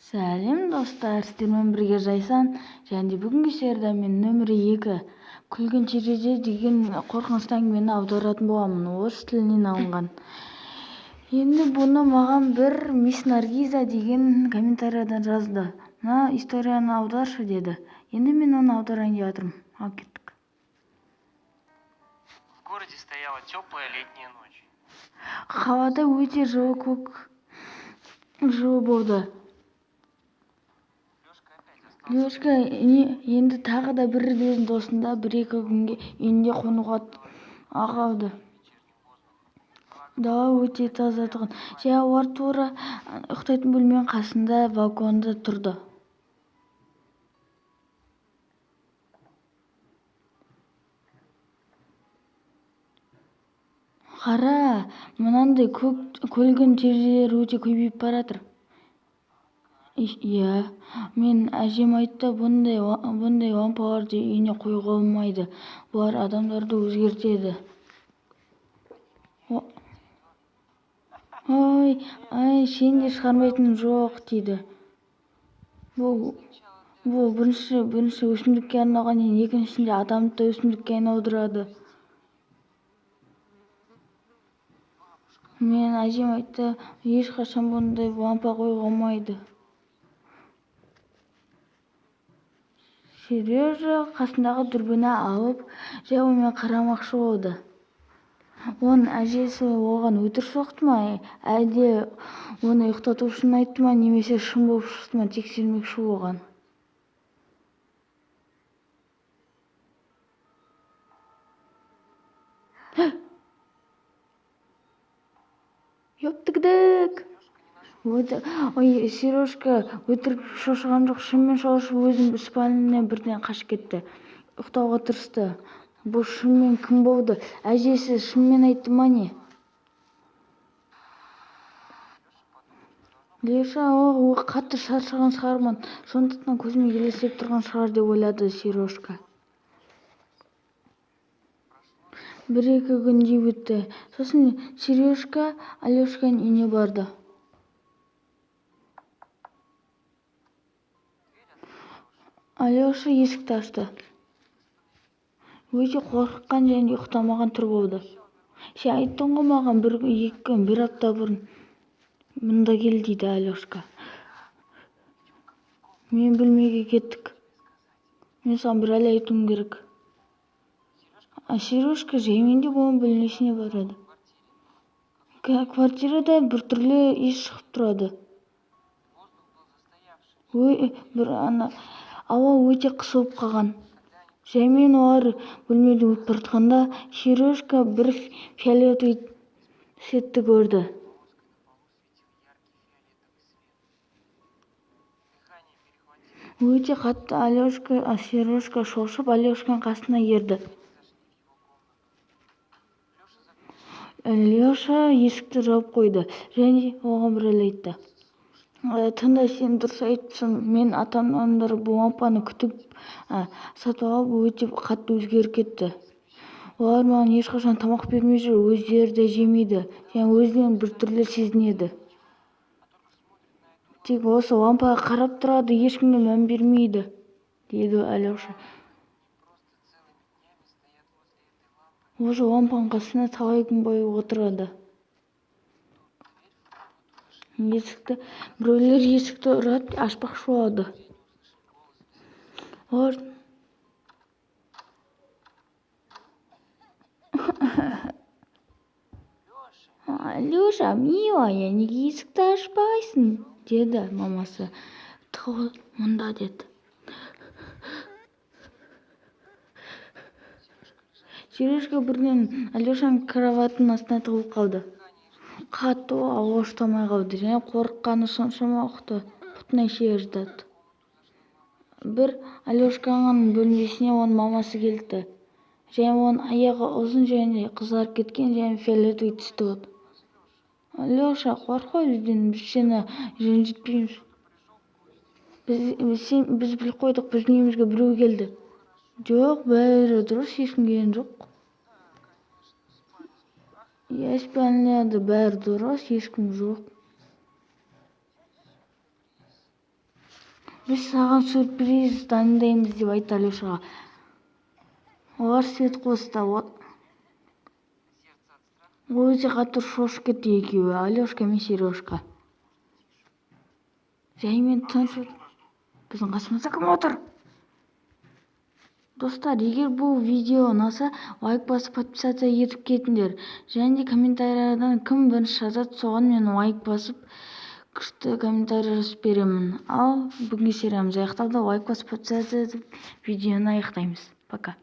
Сәлем достар, сіздермен бірге Жайсан және бүгінгі сериямен нөмір 2 күлгін терезе деген қорқынышты әңгімені аударатын боламын. Орыс тілінен алынған. Енді бұны маған бір мисс Наргиза деген комментариядан жазды. Мына историяны аударшы деді. Енді мен оны аударайын деп жатырмын. Ал кеттік. В городе стояла теплая летняя ночь. Қалада өте жылы көк жылы болды. Лешка енді тағы да бір өзінің досында бір-екі күнге үйінде қонуға қалды. Дала өте таза тұғын. Олар тура ұйықтайтын бөлменің қасында балконда тұрды. Қара, мынандай көлгін терезелер өте көбейіп баратыр. Иә, мен әжем айтты, бұндай лампаларды үйіне қоюға болмайды. Бұлар адамдарды өзгертеді. Ой, сен де шығармайтын жоқ дейді. Бұл бірінші өсімдікке арналған, екіншісінде адамды да өсімдікке айналдырады. Мен әжем айтты, ешқашан бұндай лампа қоюға болмайды. Сережа қасындағы дүрбіні алып, онымен қарамақшы болды. Оның әжесі оған өтірік соқты ма, әлде оны ұйықтату үшін айтты ма, немесе шын болып шықты ма, тексермекші болған. Ёптыгдык! Ой, Сережка өтірік шошыған жоқ, шынымен шошып өзінің спальнясына бірден қашып кетті. Ұйықтауға тырысты. Бұл шынымен кім болды? Әжесі шынымен айтты ма не? Леша қатты шаршаған шығармын, сондықтан көзіме елестеп тұрған шығар деп ойлады Сережка. Бір-екі күндей өтті. Сосын Сережка Алешканың үйіне барды. Алеша есікті ашты. Өте қорққан және ұйықтамаған тұр болды. Сен айттың ғой маған бір апта бұрын мұнда кел дейді Алешка. Мен бөлмеге кеттік. Мен саған бір әлі айтуым керек. Сережка жаймен де оның бөлмесіне барады. Квартирада біртүрлі иіс шығып тұрады. Ауа өте қысылып қалған. Жаймен олар бөлмеден өтіп бара жатқанда Сережка бір фиолетовый цветті көрді. Өте қатты Сережка шошып Алешканың қасына ерді. Леша есікті жауып қойды және оған бір айтты. Тыңда, сен дұрыс айтсың, мен ата-анамдар бұл лампаны күтіп сатып алып өте қатты өзгеріп кетті. Олар маған ешқашан тамақ бермей жүр, өздері де жемейді, және өздерін біртүрлі сезінеді. Тек осы лампаға қарап тұрады, ешкімге мән бермейді, дейді Алеша. Осы лампаның қасына талай күн бойы отырады. Біреулер есікті ұрады, ашпақшы болады. Алеша, милая, неге есікті ашпайсың? Деді мамасы. Тұғыл, мұнда деді. Сережка бірден Алешаның кроваттың астына тығылып қалды. Қатты ауа ұстамай қалды және қорыққаны соншама пұтына шие жатады. Бір Алешканың бөлмесіне оның мамасы келді. Және оның аяғы ұзын және қызарып кеткен және фиолетовый түсті болды. Алеша, қорықпа бізден, біз сені ренжітпейміз. Біз біліп қойдық, біздің үйімізге біреу келді. Жоқ, бәрі дұрыс, ешкім келген жоқ. Спальняда бәрі дұрыс, ешкім жоқ. Біз саған сюрприз дайындаймыз деп айтты Алешаға. Олар свет қосты. Ол өте қатты шошып кетті екеуі, Алешка мен Сережка. Жаймен тыныш отыр. Біздің қасымызда кім отыр? Достар, егер бұл видео ұнаса, лайк басып подписация етіп кетіңдер. Және де комментариядан кім бірінші жазады, соған мен лайк басып күшті комментарий жазып беремін. Ал бүгінгі сериямыз аяқталды. Лайк басып подписация етіп видеоны аяқтаймыз. Пока.